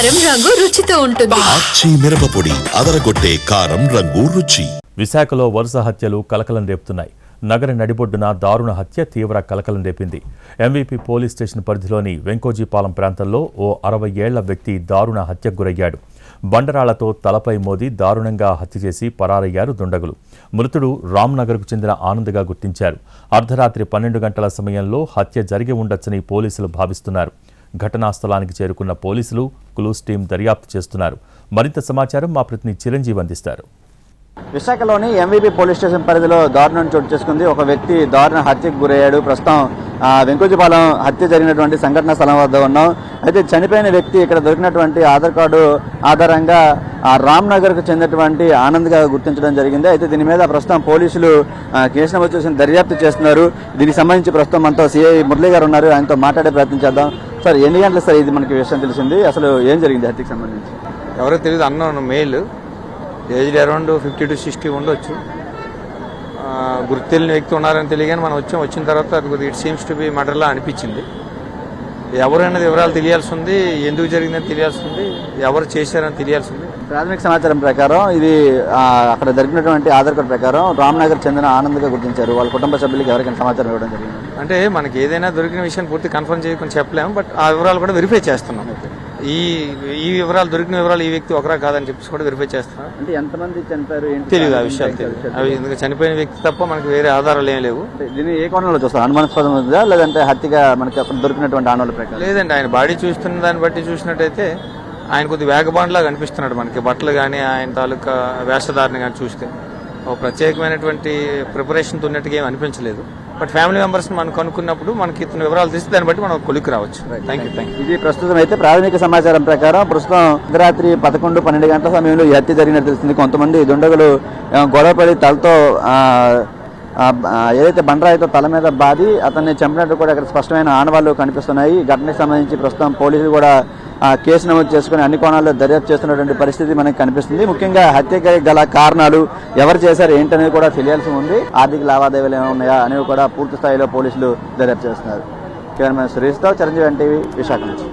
కారం రంగు రుచితో ఉంటుంది. ఆచి మిరపపొడి అదరగొట్టే కారం రంగు రుచి. విశాఖలో వరుస హత్యలు కలకలం రేపుతున్నాయి. నగర నడిబొడ్డున దారుణ హత్య తీవ్ర కలకలం రేపింది. ఎంవీపీ పోలీస్ స్టేషన్ పరిధిలోని వెంకోజీపాలెం ప్రాంతంలో ఓ 60 ఏళ్ల వ్యక్తి దారుణ హత్యకు గురయ్యాడు. బండరాళ్లతో తలపై మోది దారుణంగా హత్య చేసి పరారయ్యారు దుండగులు. మృతుడు రామ్నగర్కు చెందిన ఆనంద్గా గుర్తించారు. అర్ధరాత్రి 12 గంటల సమయంలో హత్య జరిగి ఉండొచ్చని పోలీసులు భావిస్తున్నారు. ఘటనా స్థలానికి చేరుకున్న పోలీసులు క్లూస్ టీం దర్యాప్తు చేస్తున్నారు. మరింత సమాచారం మా ప్రతినిధి చిరంజీవి అందిస్తారు. విశాఖలోని ఎంవీపీ పోలీస్ స్టేషన్ పరిధిలో దారుణం చోటు చేసుకుంది. ఒక వ్యక్తి దారుణ హత్యకు గురయ్యాడు. ప్రస్తుతం వెంకోజీపాలెం హత్య జరిగినటువంటి సంఘటన స్థలం వద్ద ఉన్నాం. అయితే చనిపోయిన వ్యక్తి ఇక్కడ దొరికినటువంటి ఆధార్ కార్డు ఆధారంగా రామ్నగర్కు చెందినటువంటి ఆనంద్గా గుర్తించడం జరిగింది. అయితే దీని మీద ప్రస్తుతం పోలీసులు కేసు నమోదు చేసి దర్యాప్తు చేస్తున్నారు. దీనికి సంబంధించి ప్రస్తుతం మనతో సిఐ మురళి గారు ఉన్నారు. ఆయనతో మాట్లాడే ప్రయత్నం చేద్దాం. సార్, ఎన్ని గంటలు సార్ ఇది మనకి విషయం తెలిసింది? అసలు ఏం జరిగింది హత్యకు సంబంధించి? ఎవరో తెలియదు, అన్న మెయిల్, ఏజ్ అరౌండ్ 50 to 60 ఉండొచ్చు. గుర్తు తెలియని వ్యక్తి ఉన్నారని తెలియగానే మనం వచ్చిన తర్వాత అది కొద్దిగా ఇట్ సీమ్స్ టు బి మర్డర్లా అనిపించింది. ఎవరైనా వివరాలు తెలియాల్సి ఉంది, ఎందుకు జరిగిందని తెలియాల్సి ఉంది, ఎవరు చేశారని తెలియాల్సి ఉంది. ప్రాథమిక సమాచారం ప్రకారం ఇది అక్కడ జరిగినటువంటి ఆధార్ కార్డు ప్రకారం రామ్నగర్ చెందిన ఆనంద్గా గుర్తించారు. వాళ్ళ కుటుంబ సభ్యులకి ఎవరికైనా సమాచారం ఇవ్వడం జరిగింది. అంటే మనకి ఏదైనా దొరికిన విషయాన్ని పూర్తి కన్ఫర్మ్ చేయకుండా చెప్పలేము, బట్ ఆ వివరాలు కూడా వెరిఫై చేస్తున్నాం. ఈ వివరాలు దొరికిన వివరాలు ఈ వ్యక్తి ఒకరా కాదని చెప్పేసి కూడా వెరిఫై చేస్తున్నాం. అంటే ఎంతమంది చనిపోయారు తెలియదు, ఆ విషయాలు తెలియదు. అవి ఎందుకంటే చనిపోయిన వ్యక్తి తప్ప మనకి వేరే ఆధారాలు ఏం లేవు. దీన్ని ఏ కోణంలో చూస్తారు? అనుమానాస్పదం ఉందా లేదంటే హత్యగా మనకి అక్కడ దొరికినటువంటి ఆనవాళ్ళ ప్రకారం? లేదండి, ఆయన బాడీ చూస్తున్న దాన్ని బట్టి చూసినట్టయితే ఆయన కొద్ది వేగబాండ్లాగా అనిపిస్తున్నాడు మనకి. బట్టలు కానీ ఆయన తాలూకా వేషధారణ కానీ చూస్తే ఒక ప్రత్యేకమైనటువంటి ప్రిపరేషన్తో ఉన్నట్టుగా ఏమి అనిపించలేదు. బట్ ఫ్యామిలీ మెంబర్స్ మనం కనుక్కున్నప్పుడు మనకి ఇతను వివరాలు తీస్తే దాన్ని బట్టి మనం కొలిక్కి రావచ్చు. Thank you. ఇది ప్రస్తుతం అయితే ప్రాథమిక సమాచారం ప్రకారం ప్రస్తుతం అర్ధరాత్రి 11-12 గంటల సమయంలో ఈ హత్య జరిగినట్టు తెలిసింది. కొంతమంది దుండగులు గొడవపడి తలతో ఏదైతే బండరాయితో తల మీద బాది అతన్ని చంపినట్టు కూడా ఇక్కడ స్పష్టమైన ఆనవాళ్లు కనిపిస్తున్నాయి. ఈ ఘటనకు సంబంధించి ప్రస్తుతం పోలీసులు కూడా కేసు నమోదు చేసుకుని అన్ని కోణాల్లో దర్యాప్తు చేస్తున్నటువంటి పరిస్థితి మనకు కనిపిస్తుంది. ముఖ్యంగా హత్యకి గల కారణాలు, ఎవరు చేశారు ఏంటనేది కూడా తెలియాల్సి ఉంది. ఆర్థిక లావాదేవీలు ఏమైనా ఉన్నాయా అనేవి కూడా పూర్తి స్థాయిలో పోలీసులు దర్యాప్తు చేస్తున్నారు. కెమెరామెన్ సురేష్తో చిరంజీవి ఎన్టీవీ, విశాఖ నుంచి.